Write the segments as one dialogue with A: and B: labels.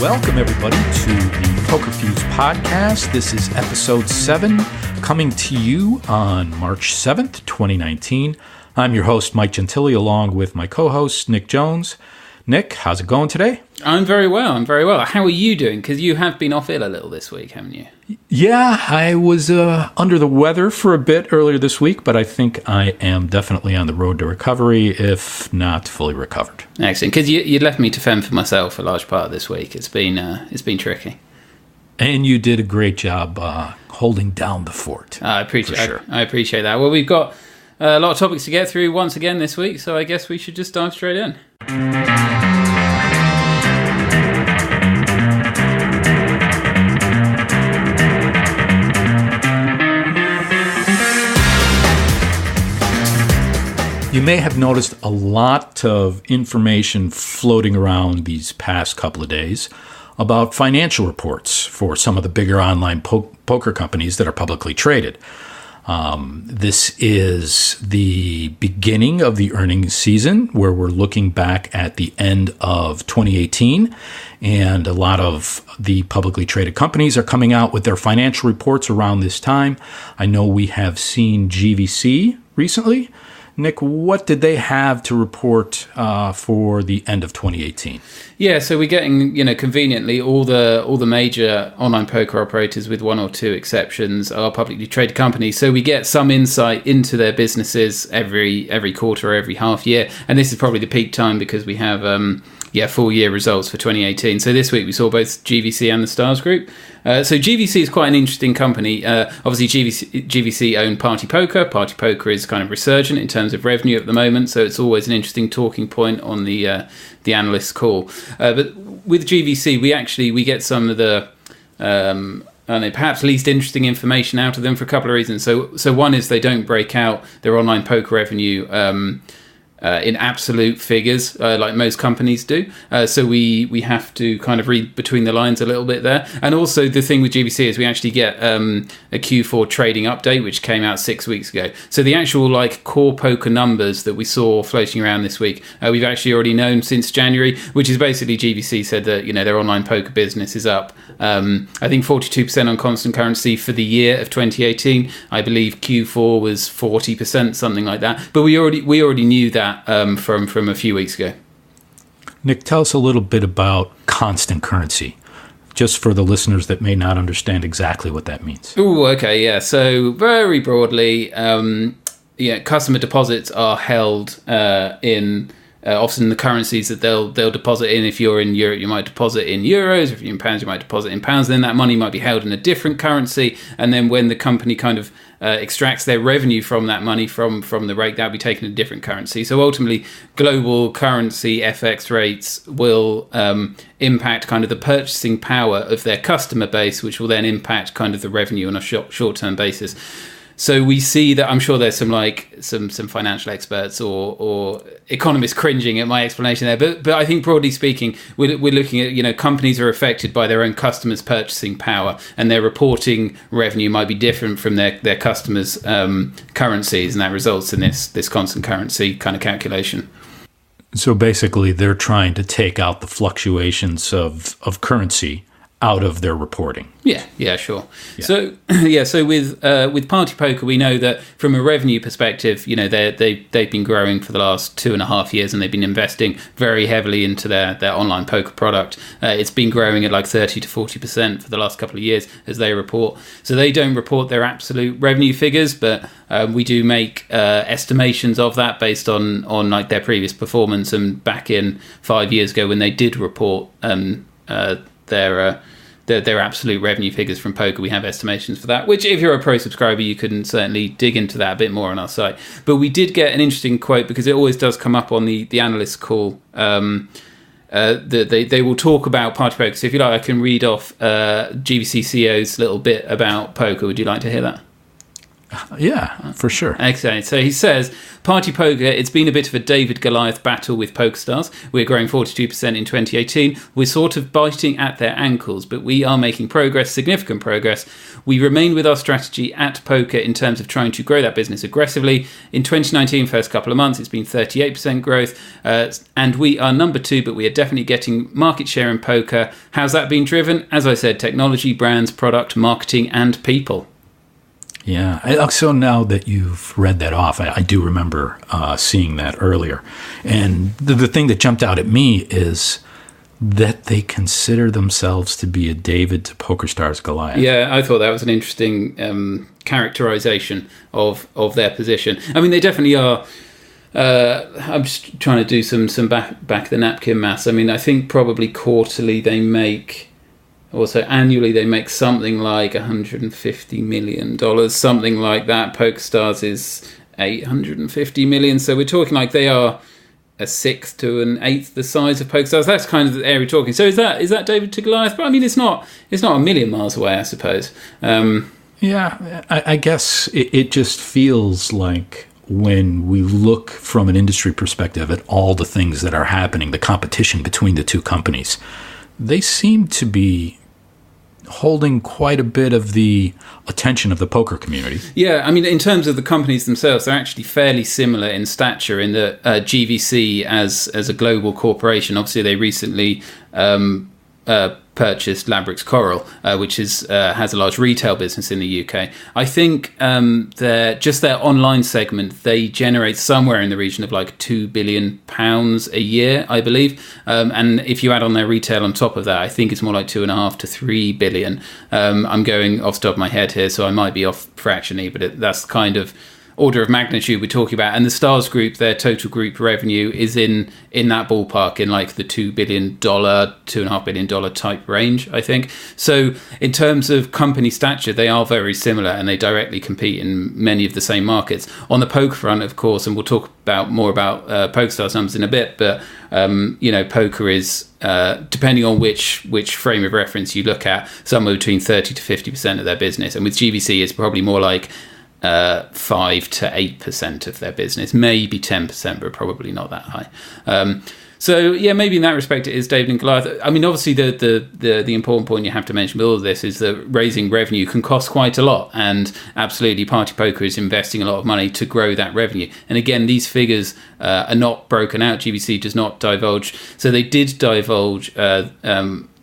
A: Welcome, everybody, to the Poker Fuse podcast. This is episode 7, coming to you on March 7th, 2019. I'm your host, Mike Gentili, along with my co-host, Nick Jones. Nick, how's it going today?
B: I'm very well. How are you doing? Because you have been off ill a little this week, haven't you?
A: Yeah, I was under the weather for a bit earlier this week, but I think I am definitely on the road to recovery, if not fully recovered.
B: Excellent, because you left me to fend for myself a large part of this week. It's been tricky.
A: And you did a great job holding down the fort.
B: I appreciate that. Well, we've got a lot of topics to get through once again this week, so I guess we should just dive straight in.
A: You may have noticed a lot of information floating around these past couple of days about financial reports for some of the bigger online poker companies that are publicly traded. This is the beginning of the earnings season where we're looking back at the end of 2018, and a lot of the publicly traded companies are coming out with their financial reports around this time. I know we have seen GVC recently. Nick, what did they have to report for the end of 2018?
B: Yeah, so we're getting, conveniently, all the major online poker operators, with one or two exceptions, are publicly traded companies. So we get some insight into their businesses every quarter, every half year, and this is probably the peak time because we have full year results for 2018. So this week we saw both GVC and the Stars Group. So GVC is quite an interesting company. Obviously, GVC own partypoker. Partypoker is kind of resurgent in terms of revenue at the moment, so it's always an interesting talking point on the analyst call. But with GVC, we get some of the perhaps least interesting information out of them for a couple of reasons. So one is they don't break out their online poker revenue in absolute figures like most companies do, so we have to kind of read between the lines a little bit there. And also the thing with GVC is we actually get a Q4 trading update which came out 6 weeks ago, so the actual core poker numbers that we saw floating around this week we've actually already known since January, which is basically GVC said that their online poker business is up I think 42% on constant currency for the year of 2018. I believe Q4 was 40%, something like that, but we already knew that from a few weeks ago.
A: Nick, tell us a little bit about constant currency, just for the listeners that may not understand exactly what that means.
B: Oh, okay, yeah. So very broadly, customer deposits are held in often the currencies that they'll deposit in. If you're in Europe, you might deposit in euros. If you're in pounds, you might deposit in pounds. Then that money might be held in a different currency. And then when the company kind of extracts their revenue from that money from the rate, that'll be taken in a different currency. So ultimately, global currency FX rates will impact kind of the purchasing power of their customer base, which will then impact kind of the revenue on a short-term basis. So we see that. I'm sure there's some financial experts or economists cringing at my explanation there, but I think broadly speaking, we're looking at companies are affected by their own customers' purchasing power, and their reporting revenue might be different from their customers' currencies, and that results in this constant currency kind of calculation.
A: So basically, they're trying to take out the fluctuations of currency out of their reporting.
B: Yeah, sure. Yeah. So with partypoker, we know that from a revenue perspective, they've been growing for the last 2.5 years, and they've been investing very heavily into their online poker product. It's been growing at 30 to 40% for the last couple of years as they report. So they don't report their absolute revenue figures, but we do make estimations of that based on their previous performance. And back in 5 years ago, when they did report their absolute revenue figures from poker, we have estimations for that, which if you're a pro subscriber, you can certainly dig into that a bit more on our site. But we did get an interesting quote, because it always does come up on the analyst call. They will talk about partypoker. So if you like, I can read off GVC CEO's little bit about poker. Would you like to hear that?
A: Yeah, for sure.
B: Excellent. So he says, Party Poker, it's been a bit of a David-Goliath battle with PokerStars. We're growing 42% in 2018. We're sort of biting at their ankles, but we are making progress, significant progress. We remain with our strategy at Poker in terms of trying to grow that business aggressively. In 2019, first couple of months, it's been 38% growth, and we are number 2, but we are definitely getting market share in poker. How's that been driven? As I said, technology, brands, product, marketing, and people.
A: Yeah. So now that you've read that off, I do remember seeing that earlier. And the thing that jumped out at me is that they consider themselves to be a David to PokerStars Goliath.
B: Yeah, I thought that was an interesting characterization of their position. I mean, they definitely are. I'm just trying to do some back the napkin maths. I mean, I think probably quarterly they make... Also, annually, they make something like $150 million, something like that. PokerStars is $850 million. So we're talking like they are a sixth to an eighth the size of PokerStars. That's kind of the area we're talking. So is that David to Goliath? But I mean, it's not a million miles away, I suppose.
A: Yeah, I guess it just feels like when we look from an industry perspective at all the things that are happening, the competition between the two companies, they seem to be holding quite a bit of the attention of the poker community. Yeah,
B: I mean, in terms of the companies themselves, they're actually fairly similar in stature in that GVC as a global corporation, obviously they recently purchased Ladbrokes Coral, which has a large retail business in the UK. I think their online segment, they generate somewhere in the region of like £2 billion a year, I believe. And if you add on their retail on top of that, I think it's more like 2.5 to 3 billion. I'm going off the top of my head here, so I might be off fractionally, but that's kind of order of magnitude we're talking about. And the Stars Group, their total group revenue is in that ballpark, in like the $2 billion, $2.5 billion type range, I think. So in terms of company stature, they are very similar and they directly compete in many of the same markets. On the poker front, of course, and we'll talk more about PokerStars numbers in a bit, but poker is, depending on which frame of reference you look at, somewhere between 30 to 50% of their business. And with GVC, it's probably more like 5 to 8% of their business, maybe 10%, but probably not that high. So yeah, maybe in that respect it is David and Goliath. I mean, obviously the important point you have to mention with all of this is that raising revenue can cost quite a lot, and absolutely Party Poker is investing a lot of money to grow that revenue. And again, these figures are not broken out. GVC does not divulge. So they did divulge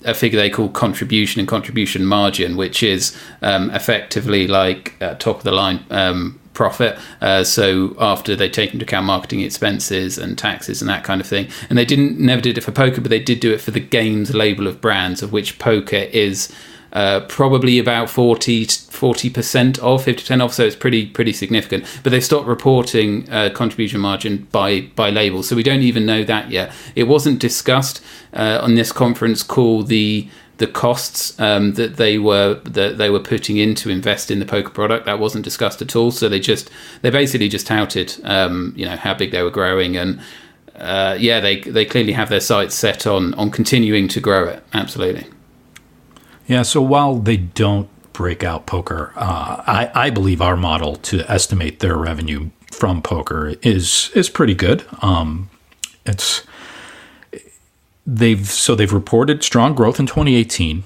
B: a figure they call contribution and contribution margin, which is effectively like top of the line profit. So after they take into account marketing expenses and taxes and that kind of thing. And they never did it for poker, but they did do it for the games label of brands, of which poker is probably about 40% off, 50% off, so it's pretty significant. But they've stopped reporting contribution margin by label, so we don't even know that yet. It wasn't discussed on this conference call, the costs that they were putting in to invest in the poker product. That wasn't discussed at all. So they basically just touted how big they were growing, and they clearly have their sights set on continuing to grow it. Absolutely.
A: Yeah, so while they don't break out poker, I believe our model to estimate their revenue from poker is pretty good. They've reported strong growth in 2018.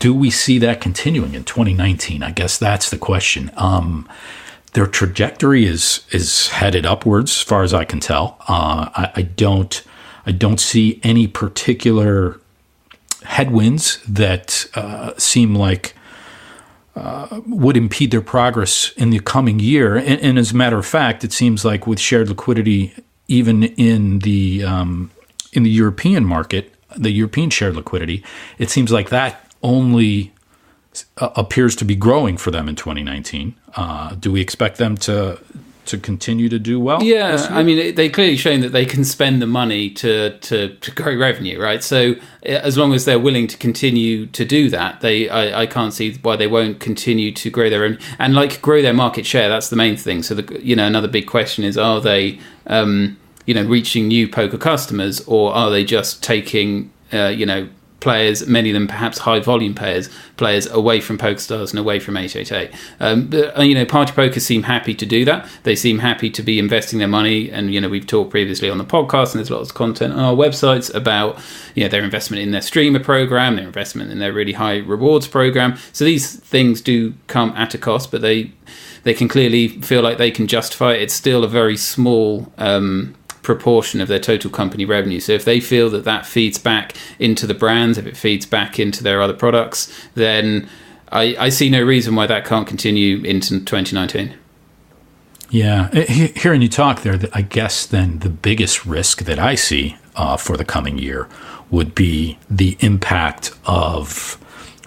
A: Do we see that continuing in 2019? I guess that's the question. Their trajectory is headed upwards, as far as I can tell. I don't see any particular headwinds that seem like would impede their progress in the coming year. And as a matter of fact, it seems like with shared liquidity, even in the European market, the European shared liquidity, it seems like that only appears to be growing for them in 2019. Do we expect them to continue to do well?
B: Yeah, I mean, they clearly shown that they can spend the money to grow revenue, right? So as long as they're willing to continue to do that, I can't see why they won't continue to grow their own and grow their market share. That's the main thing. So another big question is, are they reaching new poker customers, or are they just taking players, many of them perhaps high volume players away from PokerStars and away from 888. But, Party Poker seem happy to do that. They seem happy to be investing their money. And, we've talked previously on the podcast, and there's lots of content on our websites about, their investment in their streamer program, their investment in their really high rewards program. So these things do come at a cost, but they can clearly feel like they can justify it. It's still a very small proportion of their total company revenue. So if they feel that feeds back into the brands, if it feeds back into their other products, then I see no reason why that can't continue into 2019.
A: Yeah, hearing you talk there, I guess then the biggest risk that I see for the coming year would be the impact of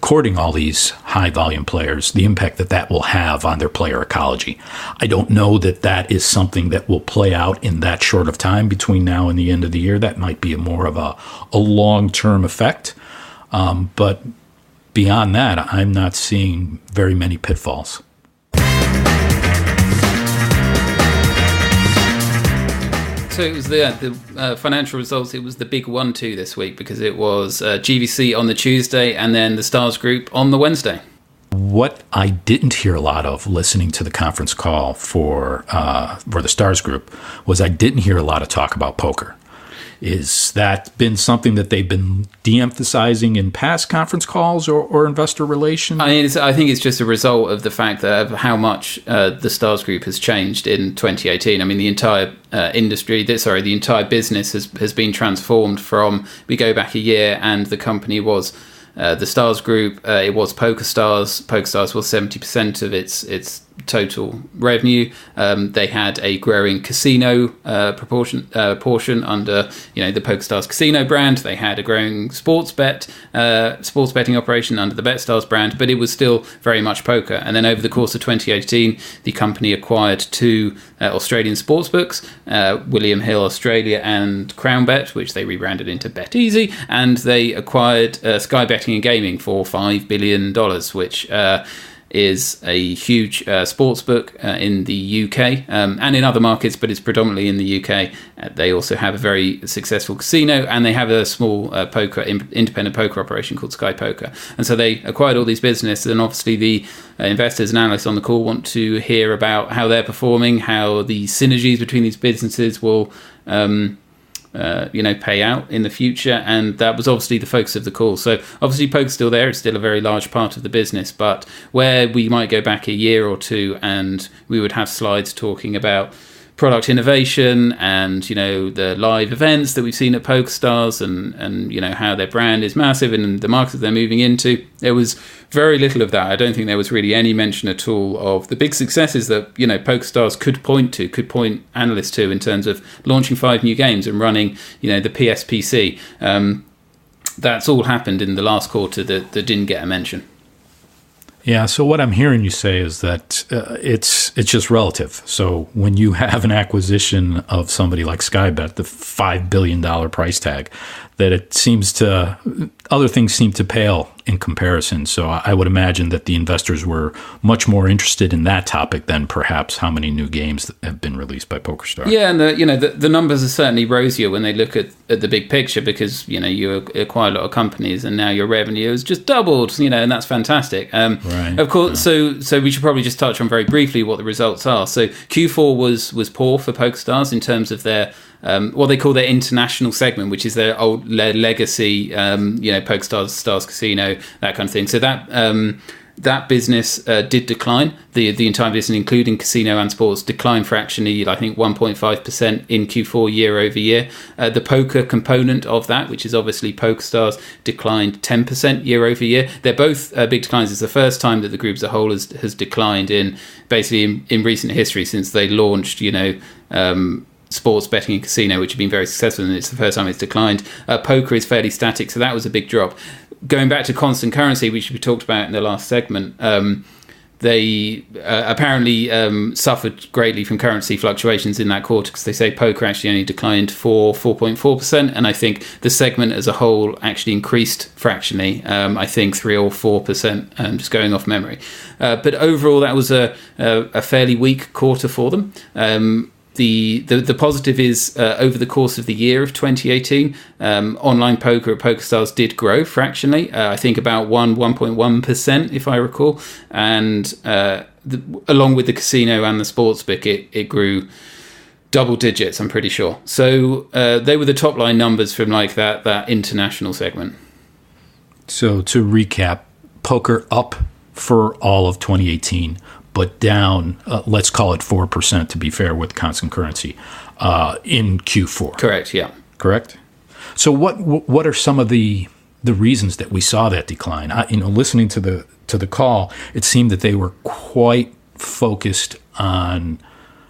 A: courting all these high volume players, the impact that will have on their player ecology. I don't know that is something that will play out in that short of time between now and the end of the year. That might be more of a long-term effect. But beyond that, I'm not seeing very many pitfalls.
B: So it was the financial results. It was the big 1-2 this week, because it was GVC on the Tuesday and then the Stars Group on the Wednesday.
A: What I didn't hear a lot of listening to the conference call for the Stars Group was I didn't hear a lot of talk about poker. Is that been something that they've been de-emphasizing in past conference calls or investor relations?
B: I think it's just a result of the fact of how much the Stars Group has changed in 2018. The entire the entire business has been transformed from, we go back a year and the company was the Stars Group, it was PokerStars. PokerStars was 70% of its total revenue. They had a growing casino portion under the PokerStars casino brand. They had a growing sports betting operation under the BetStars brand, but it was still very much poker. And then over the course of 2018, the company acquired two Australian sportsbooks, William Hill Australia and CrownBet, which they rebranded into BetEasy, and they acquired Sky Betting and Gaming for $5 billion, which is a huge sports book in the UK and in other markets, but it's predominantly in the UK. They also have a very successful casino, and they have a small independent poker operation called Sky Poker. And so they acquired all these businesses, and obviously the investors and analysts on the call want to hear about how they're performing, how the synergies between these businesses will pay out in the future, and that was obviously the focus of the call. So obviously poker's still there, it's still a very large part of the business, but where we might go back a year or two and we would have slides talking about product innovation and the live events that we've seen at PokerStars and how their brand is massive and the market that they're moving into, there was very little of that. I don't think there was really any mention at all of the big successes that PokerStars could point analysts to in terms of launching 5 new games and running the PSPC. That's all happened in the last quarter that didn't get a mention.
A: Yeah, so what I'm hearing you say is that it's just relative. So when you have an acquisition of somebody like Skybet, the $5 billion price tag, that other things seem to pale in comparison. So I would imagine that the investors were much more interested in that topic than perhaps how many new games that have been released by PokerStars. Yeah,
B: and the numbers are certainly rosier when they look at the big picture, because you acquire a lot of companies and now your revenue has just doubled, and that's fantastic.
A: Right.
B: Of course, so we should probably just touch on very briefly what the results are. So Q4 was poor for PokerStars in terms of their what they call their international segment, which is their legacy, PokerStars, Stars Casino, that kind of thing. So that business did decline. The entire business, including casino and sports, declined fractionally, I think 1.5% in Q4 year over year. The poker component of that, which is obviously PokerStars, declined 10% year over year. They're both big declines. It's the first time that the group as a whole has declined in recent history since they launched, sports betting and casino, which have been very successful, and it's the first time it's declined. Poker is fairly static, so that was a big drop. Going back to constant currency, which we talked about in the last segment, they apparently suffered greatly from currency fluctuations in that quarter, because they say poker actually only declined 4.4%, and I think the segment as a whole actually increased fractionally, I think 3 or 4%, just going off memory. But overall, that was a fairly weak quarter for them. the positive is over the course of the year of 2018, online poker at PokerStars did grow fractionally. I think about 1.1%, if I recall, and along with the casino and the sportsbook, it grew double digits, I'm pretty sure. So they were the top line numbers from like that international segment.
A: So to recap, poker up for all of 2018, but down, let's call it 4% to be fair with constant currency, in Q4.
B: Correct, yeah.
A: Correct? So what are some of the reasons that we saw that decline? Listening to the call, it seemed that they were quite focused on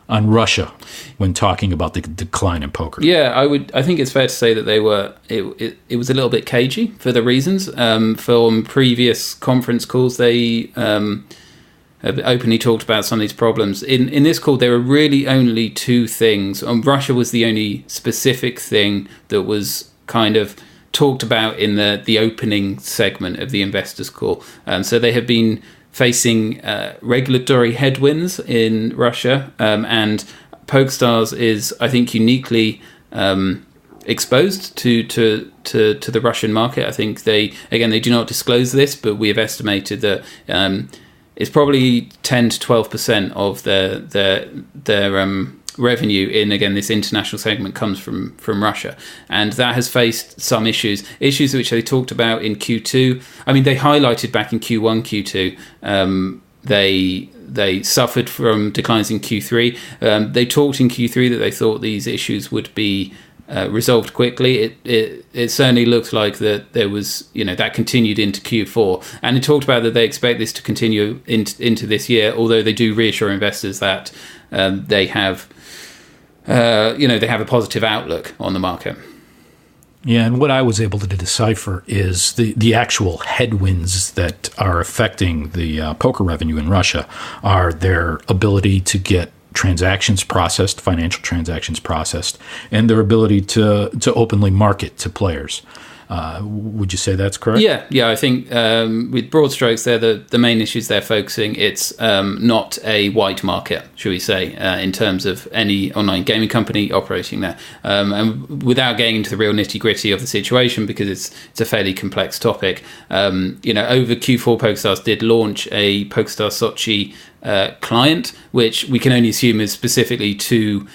A: Russia when talking about the decline in poker.
B: Yeah, I think it's fair to say that they were. It was a little bit cagey for the reasons. From previous conference calls, they have openly talked about some of these problems. In this call, there were really only two things. Russia was the only specific thing that was kind of talked about in the opening segment of the investors call. So they have been facing regulatory headwinds in Russia, and PokerStars is, I think, uniquely exposed to the Russian market. I think they do not disclose this, but we have estimated that it's probably 10 to 12% of their revenue in, again, this international segment comes from Russia, and that has faced some issues which they talked about in Q2. I mean, they highlighted back in Q1, Q2. They suffered from declines in Q3. They talked in Q3 that they thought these issues would be resolved quickly. It certainly looks like that there was, that continued into Q4, and they talked about that they expect this to continue into this year, although they do reassure investors that they have a positive outlook on the market.
A: Yeah, and what I was able to decipher is the actual headwinds that are affecting the poker revenue in Russia are their ability to get transactions processed, financial transactions processed, and their ability to openly market to players. Would you say that's correct?
B: Yeah. I think with broad strokes, they're the main issues they're focusing. It's not a white market, should we say, in terms of any online gaming company operating there. And without getting into the real nitty gritty of the situation, because it's a fairly complex topic, over Q4, PokerStars did launch a PokerStars Sochi client, which we can only assume is specifically to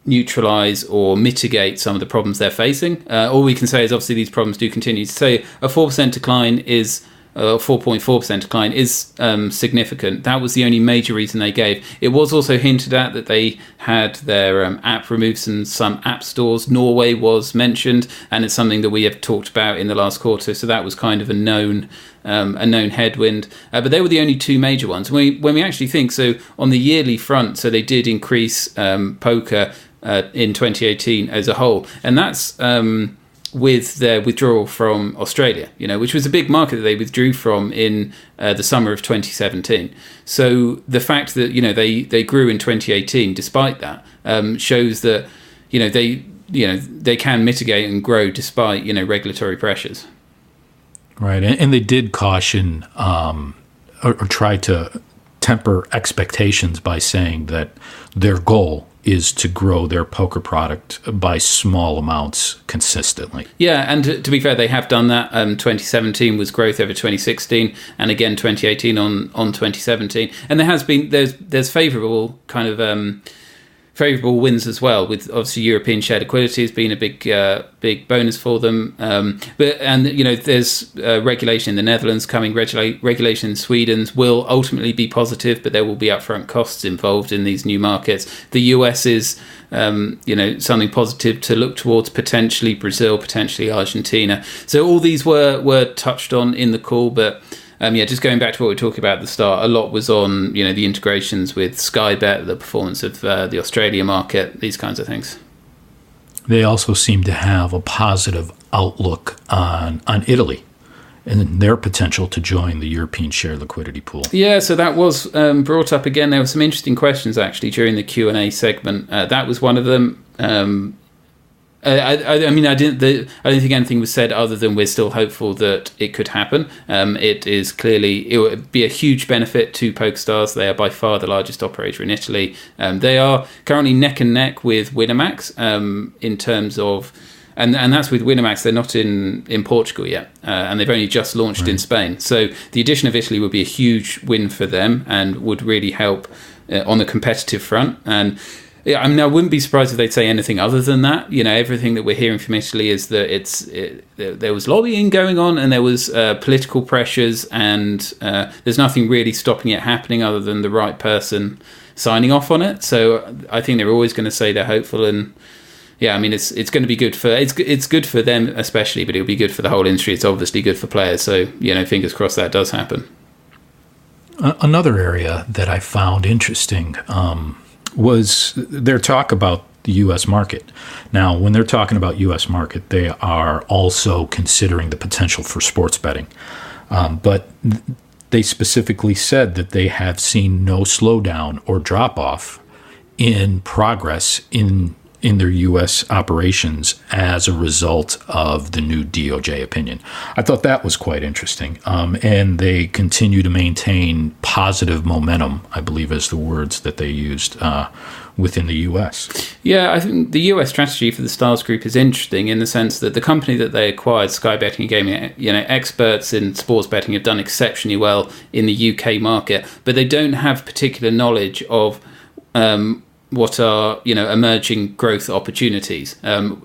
B: neutralize or mitigate some of the problems they're facing. All we can say is obviously these problems do continue. To say a 4% decline is 4.4% decline is significant. That was the only major reason they gave. It was also hinted at that they had their app removed from some app stores. Norway was mentioned, and it's something that we have talked about in the last quarter. So that was kind of a known headwind. But they were the only two major ones. When we actually think, so on the yearly front, so they did increase poker in 2018 as a whole, and that's with their withdrawal from Australia, which was a big market that they withdrew from in the summer of 2017. So the fact that they grew in 2018 despite that shows that they can mitigate and grow despite regulatory pressures.
A: Right, and they did caution or try to temper expectations by saying that their goal is to grow their poker product by small amounts consistently.
B: Yeah, and to be fair, they have done that. 2017 was growth over 2016, and again 2018 on 2017. And there's favourable kind of favourable wins as well, with obviously European shared liquidity has been a big bonus for them. There's regulation in the Netherlands coming. Regulation in Sweden will ultimately be positive, but there will be upfront costs involved in these new markets. The US is something positive to look towards, potentially Brazil, potentially Argentina. So all these were touched on in the call, but just going back to what we were talking about at the start, a lot was on, the integrations with Skybet, the performance of the Australia market, these kinds of things.
A: They also seem to have a positive outlook on Italy and their potential to join the European shared liquidity pool. Yeah,
B: so that was brought up again. There were some interesting questions, actually, during the Q&A segment. That was one of them. I mean, I don't think anything was said other than we're still hopeful that it could happen. It would be a huge benefit to PokerStars. They are by far the largest operator in Italy. They are currently neck and neck with Winamax in terms of, and that's with Winamax. They're not in Portugal yet, and they've only just launched in Spain. So the addition of Italy would be a huge win for them and would really help on the competitive front. And yeah, I mean, I wouldn't be surprised if they'd say anything other than that. You know, everything that we're hearing from Italy is that there was lobbying going on, and there was political pressures, and there's nothing really stopping it happening other than the right person signing off on it. So I think they're always going to say they're hopeful, and yeah, I mean, it's going to be good for it's good for them especially, but it'll be good for the whole industry. It's obviously good for players. So you know, fingers crossed that does happen.
A: Another area that I found interesting was their talk about the U.S. market. Now, when they're talking about U.S. market, they are also considering the potential for sports betting. But they specifically said that they have seen no slowdown or drop-off in progress in their U.S. operations as a result of the new DOJ opinion. I thought that was quite interesting. And they continue to maintain positive momentum, I believe is the words that they used within the U.S.
B: Yeah, I think the U.S. strategy for the Stars Group is interesting in the sense that the company that they acquired, Sky Betting and Gaming, you know, experts in sports betting, have done exceptionally well in the UK market, but they don't have particular knowledge of what are, you know, emerging growth opportunities,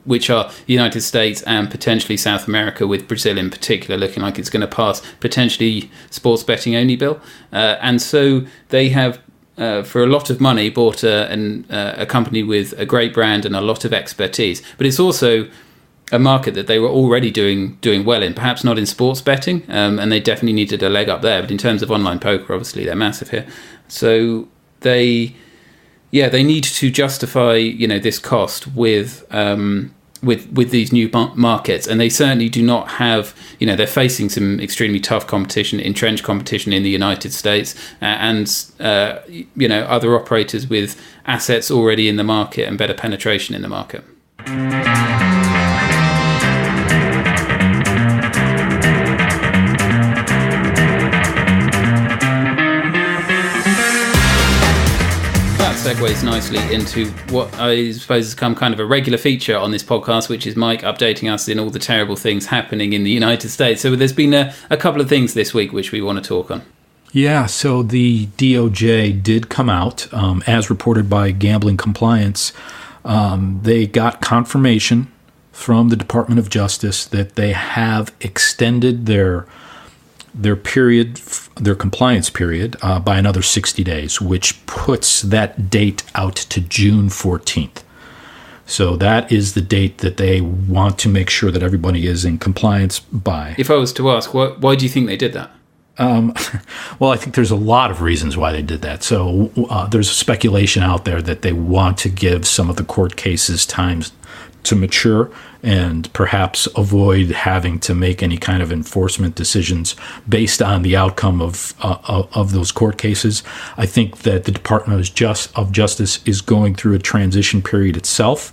B: which are the United States and potentially South America, with Brazil in particular looking like it's going to pass potentially sports betting only bill. And so they have, for a lot of money, bought a company with a great brand and a lot of expertise. But it's also a market that they were already doing well in, perhaps not in sports betting, and they definitely needed a leg up there. But in terms of online poker, obviously they're massive here. So they need to justify, you know, this cost with these new markets, and they certainly do not have, you know, they're facing some extremely tough competition, entrenched competition in the United States, and you know, other operators with assets already in the market and better penetration in the market. Segues nicely into what I suppose has become kind of a regular feature on this podcast, which is Mike updating us in all the terrible things happening in the United States. So there's been a couple of things this week which we want to talk on.
A: Yeah, so the DOJ did come out, as reported by Gambling Compliance. They got confirmation from the Department of Justice that they have extended their compliance period by another 60 days, which puts that date out to June 14th. So that is the date that they want to make sure that everybody is in compliance by.
B: If I was to ask, why do you think they did that?
A: Well, I think there's a lot of reasons why they did that. So there's speculation out there that they want to give some of the court cases time to mature and perhaps avoid having to make any kind of enforcement decisions based on the outcome of those court cases. I think that the Department of Justice is going through a transition period itself.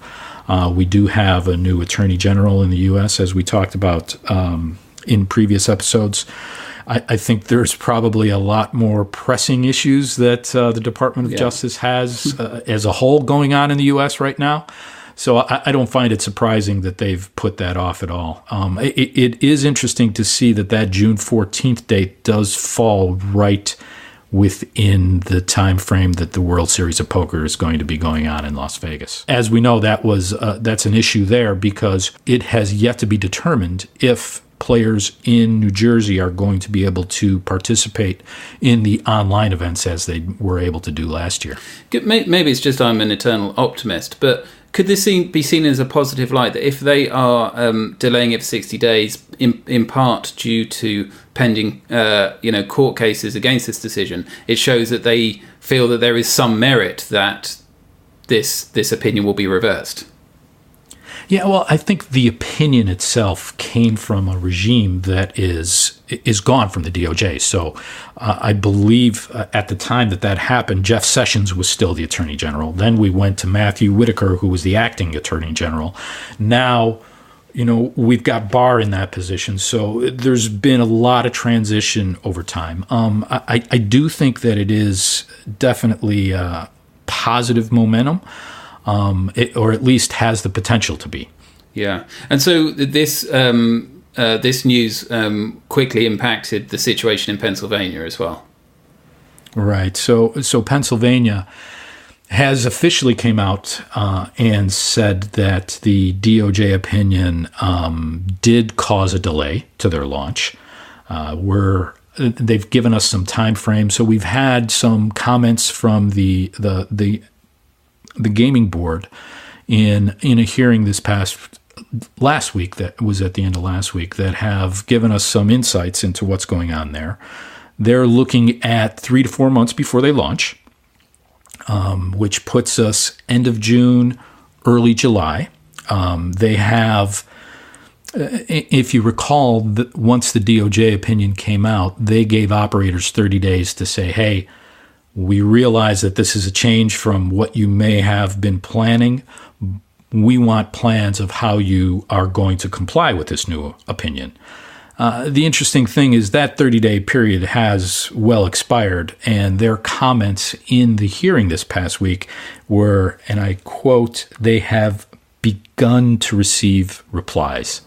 A: We do have a new Attorney General in the U.S., as we talked about in previous episodes. I think there's probably a lot more pressing issues that the Department of Justice has as a whole going on in the U.S. right now. So I don't find it surprising that they've put that off at all. It is interesting to see that June 14th date does fall right within the time frame that the World Series of Poker is going to be going on in Las Vegas. As we know, that's an issue there because it has yet to be determined if players in New Jersey are going to be able to participate in the online events as they were able to do last year.
B: Maybe it's just I'm an eternal optimist, but could this be seen as a positive light, that if they are delaying it for 60 days, in part due to pending court cases against this decision, it shows that they feel that there is some merit that this opinion will be reversed?
A: Yeah, well, I think the opinion itself came from a regime that is gone from the DOJ. So I believe at the time that happened, Jeff Sessions was still the Attorney General. Then we went to Matthew Whitaker, who was the acting Attorney General. Now, we've got Barr in that position. So there's been a lot of transition over time. I do think that it is definitely positive momentum. Or at least has the potential to be.
B: Yeah, and so this news quickly impacted the situation in Pennsylvania as well.
A: Right. So Pennsylvania has officially came out and said that the DOJ opinion did cause a delay to their launch. They've given us some time frame. So we've had some comments from the gaming board in a hearing last week that was at the end of last week that have given us some insights into what's going on there. They're looking at 3 to 4 months before they launch, which puts us end of June, early July. They have, if you recall, once the DOJ opinion came out, they gave operators 30 days to say, hey, we realize that this is a change from what you may have been planning. We want plans of how you are going to comply with this new opinion. The interesting thing is that 30-day period has well expired, and their comments in the hearing this past week were, and I quote, they have begun to receive replies.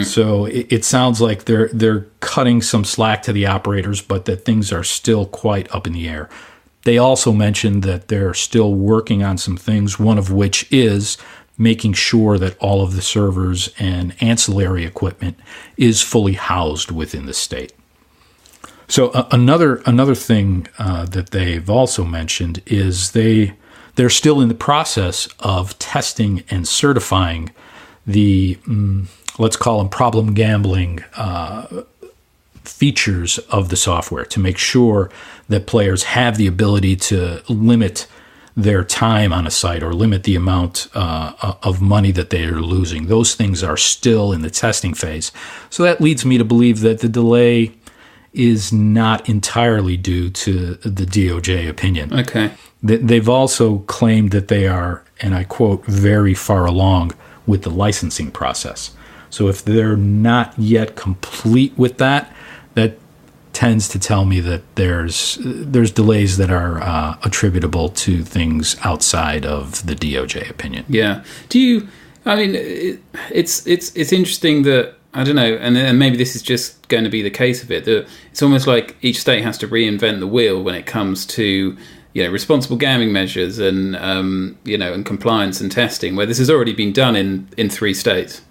A: So it sounds like they're cutting some slack to the operators, but that things are still quite up in the air. They also mentioned that they're still working on some things, one of which is making sure that all of the servers and ancillary equipment is fully housed within the state. So another thing that they've also mentioned is they're still in the process of testing and certifying the let's call them problem gambling features of the software to make sure that players have the ability to limit their time on a site or limit the amount of money that they are losing. Those things are still in the testing phase. So that leads me to believe that the delay is not entirely due to the DOJ opinion.
B: Okay.
A: They've also claimed that they are, and I quote, very far along with the licensing process. So if they're not yet complete with that, that tends to tell me that there's delays that are attributable to things outside of the DOJ opinion.
B: Yeah. It's interesting that, I don't know, and maybe this is just going to be the case of it, that it's almost like each state has to reinvent the wheel when it comes to, responsible gambling measures and, and compliance and testing, where this has already been done in 3 states.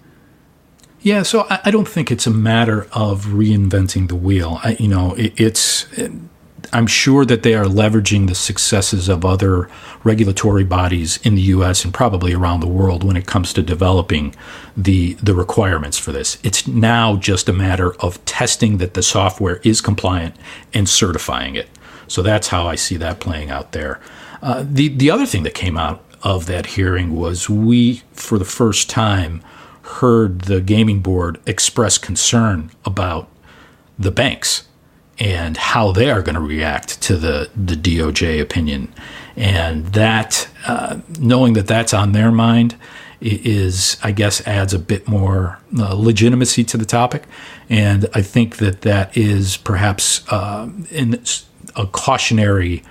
A: Yeah, so I don't think it's a matter of reinventing the wheel. I'm sure that they are leveraging the successes of other regulatory bodies in the U.S. and probably around the world when it comes to developing the requirements for this. It's now just a matter of testing that the software is compliant and certifying it. So that's how I see that playing out there. The other thing that came out of that hearing was we, for the first time, heard the gaming board express concern about the banks and how they are going to react to the DOJ opinion. And that, knowing that that's on their mind, is, I guess, adds a bit more legitimacy to the topic. And I think that is perhaps in a cautionary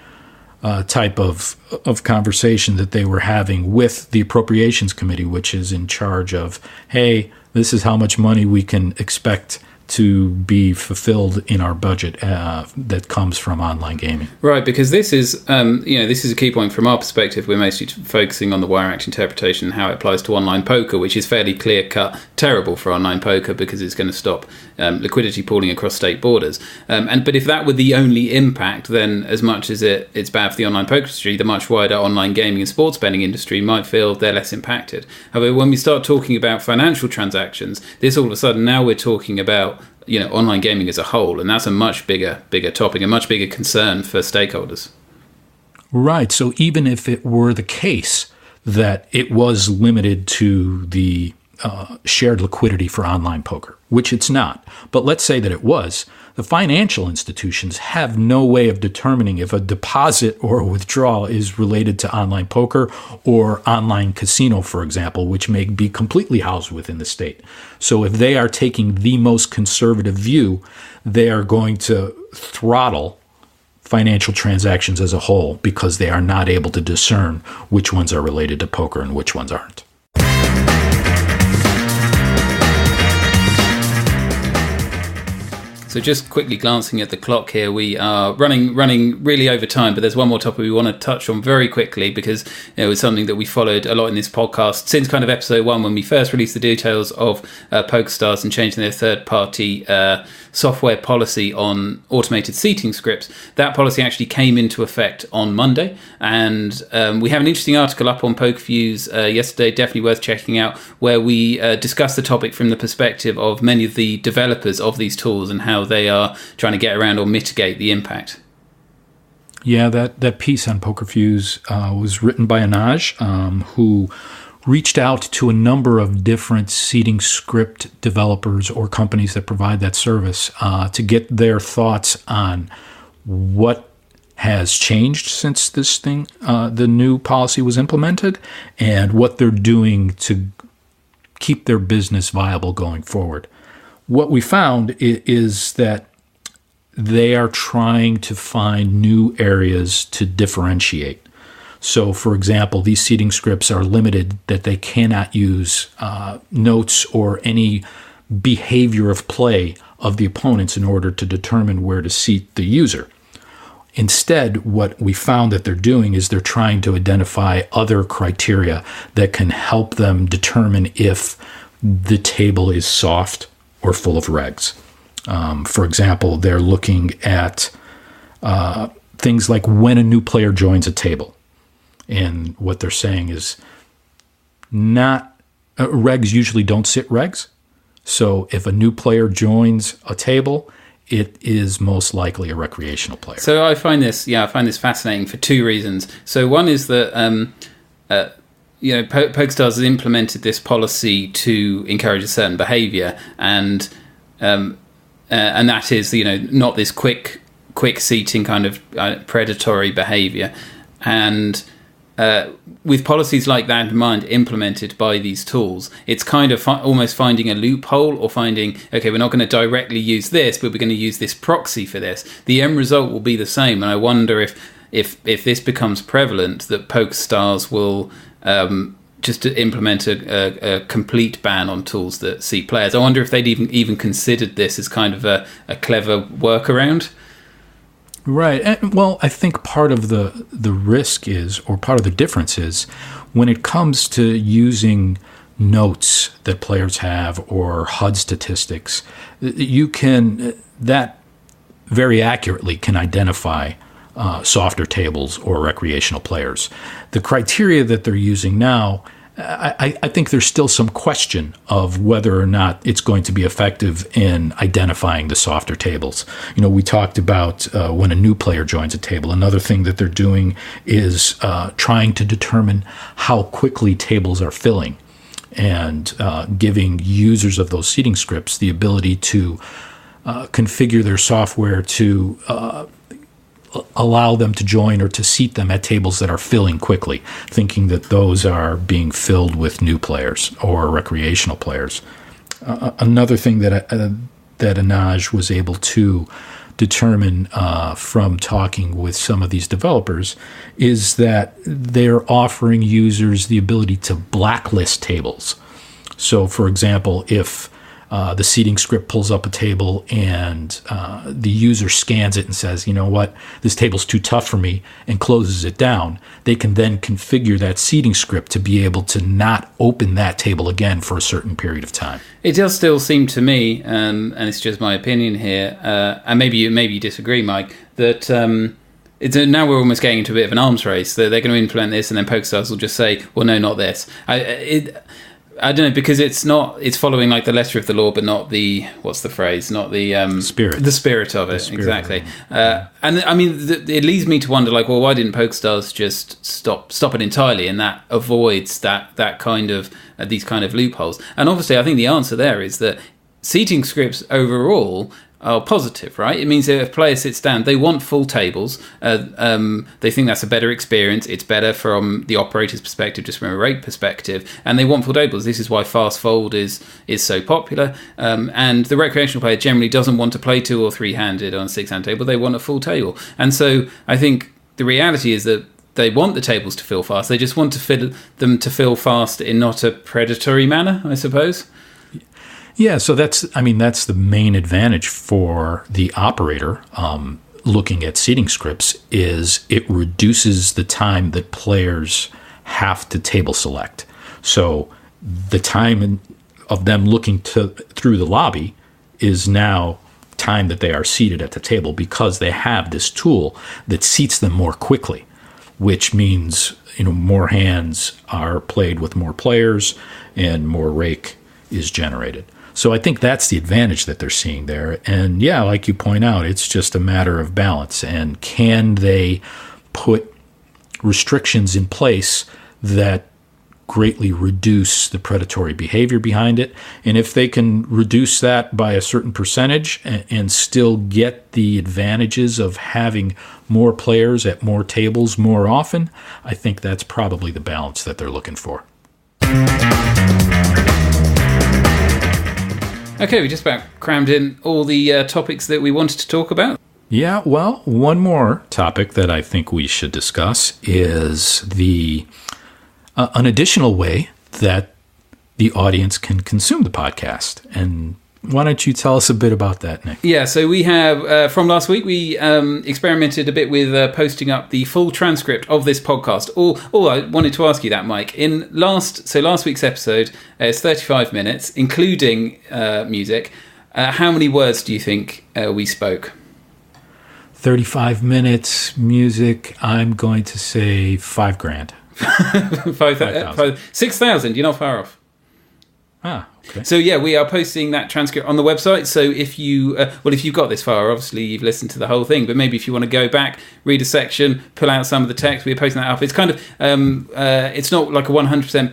A: type of conversation that they were having with the Appropriations Committee, which is in charge of, hey, this is how much money we can expect to be fulfilled in our budget that comes from online gaming.
B: Right, because this is, this is a key point from our perspective. We're mostly focusing on the Wire Act interpretation and how it applies to online poker, which is fairly clear-cut terrible for online poker because it's going to stop liquidity pooling across state borders. But if that were the only impact, then as much as it's bad for the online poker industry, the much wider online gaming and sports betting industry might feel they're less impacted. However, when we start talking about financial transactions, this all of a sudden now we're talking about online gaming as a whole, and that's a much bigger topic, a much bigger concern for stakeholders.
A: Right. So even if it were the case that it was limited to the shared liquidity for online poker, which it's not. But let's say that it was. The financial institutions have no way of determining if a deposit or a withdrawal is related to online poker or online casino, for example, which may be completely housed within the state. So if they are taking the most conservative view, they are going to throttle financial transactions as a whole because they are not able to discern which ones are related to poker and which ones aren't.
B: So just quickly glancing at the clock here, we are running really over time, but there's one more topic we want to touch on very quickly because it's something that we followed a lot in this podcast since kind of episode 1 when we first released the details of PokerStars and changing their third-party software policy on automated seating scripts. That policy actually came into effect on Monday, and we have an interesting article up on PokerViews yesterday, definitely worth checking out, where we discuss the topic from the perspective of many of the developers of these tools and how they are trying to get around or mitigate the impact.
A: Yeah, that piece on PokerViews was written by Anaj, who reached out to a number of different seating script developers or companies that provide that service to get their thoughts on what has changed since the new policy was implemented, and what they're doing to keep their business viable going forward. What we found is that they are trying to find new areas to differentiate. So, for example, these seating scripts are limited that they cannot use notes or any behavior of play of the opponents in order to determine where to seat the user. Instead, what we found that they're doing is they're trying to identify other criteria that can help them determine if the table is soft or full of regs. For example, they're looking at things like when a new player joins a table. And what they're saying is not regs usually don't sit regs. So if a new player joins a table, it is most likely a recreational player.
B: So I find this fascinating for two reasons. So one is that PokerStars has implemented this policy to encourage a certain behaviour, and that is not this quick seating kind of predatory behaviour. And with policies like that in mind implemented by these tools, it's kind of almost finding a loophole or finding, okay, we're not going to directly use this, but we're going to use this proxy for this. The end result will be the same, and I wonder if this becomes prevalent, that PokerStars will just to implement a complete ban on tools that seat players. I wonder if they'd even considered this as kind of a clever workaround.
A: Right. And, well, I think part of the risk is, or part of the difference is, when it comes to using notes that players have or HUD statistics, that very accurately can identify softer tables or recreational players. The criteria that they're using now, I think there's still some question of whether or not it's going to be effective in identifying the softer tables. We talked about when a new player joins a table. Another thing that they're doing is trying to determine how quickly tables are filling, and giving users of those seating scripts the ability to configure their software to allow them to join or to seat them at tables that are filling quickly, thinking that those are being filled with new players or recreational players. Another thing that Anaj was able to determine from talking with some of these developers is that they're offering users the ability to blacklist tables. So, for example, if the seating script pulls up a table and the user scans it and says, you know what, this table's too tough for me, and closes it down, they can then configure that seating script to be able to not open that table again for a certain period of time.
B: It does still seem to me, and it's just my opinion here, and maybe you disagree, Mike, that now we're almost getting into a bit of an arms race. They're going to implement this, and then PokerStars will just say, well, no, not this. I don't know, because it's following like the letter of the law, but not the, what's the phrase? Not the spirit of it. Exactly. And I mean, it leads me to wonder, like, well, why didn't PokerStars just stop it entirely? And that avoids that kind of these kind of loopholes. And obviously, I think the answer there is that seating scripts overall are positive, right? It means that if a player sits down, they want full tables. They think that's a better experience. It's better from the operator's perspective, just from a rate perspective, and they want full tables. This is why fast fold is so popular. And the recreational player generally doesn't want to play 2 or 3-handed on a 6-hand table. They want a full table. And so I think the reality is that they want the tables to fill fast. They just want them to fill fast in not a predatory manner, I suppose.
A: Yeah, so that's the main advantage for the operator looking at seating scripts is it reduces the time that players have to table select. So the time of them looking through the lobby is now time that they are seated at the table because they have this tool that seats them more quickly, which means more hands are played with more players and more rake is generated. So I think that's the advantage that they're seeing there. And yeah, like you point out, it's just a matter of balance. And can they put restrictions in place that greatly reduce the predatory behavior behind it? And if they can reduce that by a certain percentage and still get the advantages of having more players at more tables more often, I think that's probably the balance that they're looking for.
B: Okay, we just about crammed in all the topics that we wanted to talk about.
A: Yeah, well, one more topic that I think we should discuss is an additional way that the audience can consume the podcast. And why don't you tell us a bit about that, Nick?
B: Yeah, so we have, from last week, we experimented a bit with posting up the full transcript of this podcast. All I wanted to ask you that, Mike. Last week's episode is 35 minutes, including music. How many words do you think we spoke?
A: 35 minutes, music, I'm going to say $5,000.
B: 6,000, you're not far off.
A: Ah, okay.
B: So yeah, we are posting that transcript on the website. So if you've got this far, obviously you've listened to the whole thing. But maybe if you want to go back, read a section, pull out some of the text, we're posting that up. It's kind of it's not like a 100%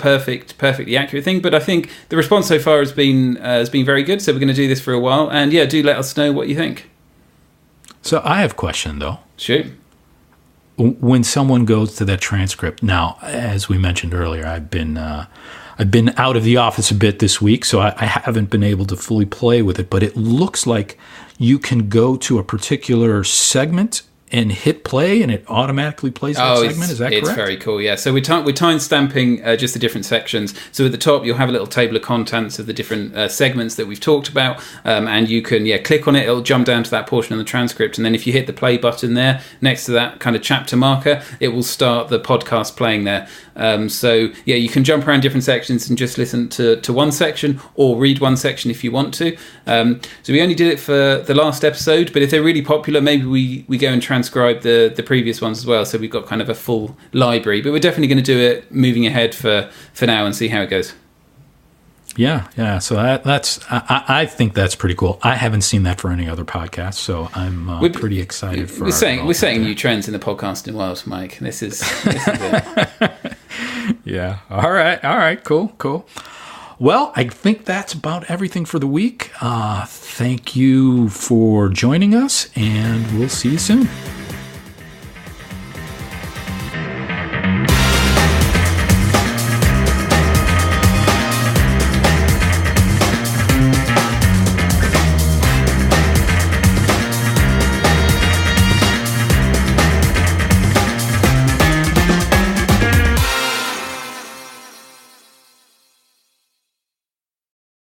B: perfectly accurate thing, but I think the response so far has been very good. So we're going to do this for a while, and yeah, do let us know what you think.
A: So I have a question though.
B: Shoot.
A: When someone goes to that transcript, now, as we mentioned earlier, I've been out of the office a bit this week, so I haven't been able to fully play with it, but it looks like you can go to a particular segment and hit play, and it automatically plays that segment. Is that correct?
B: It's very cool, yeah. So we're time stamping just the different sections. So at the top, you'll have a little table of contents of the different segments that we've talked about, and you can click on it. It'll jump down to that portion of the transcript, and then if you hit the play button there next to that kind of chapter marker, it will start the podcast playing there. So yeah, you can jump around different sections and just listen to one section or read one section if you want to. So we only did it for the last episode, but if they're really popular, maybe we go and transcribe the previous ones as well. So we've got kind of a full library, but we're definitely going to do it moving ahead for now and see how it goes.
A: Yeah. So I think that's pretty cool. I haven't seen that for any other podcast, so I'm pretty excited for.
B: We're setting new trends in the podcasting world, Mike. This is it.
A: Yeah. All right. Cool. Well, I think that's about everything for the week. Thank you for joining us, and we'll see you soon.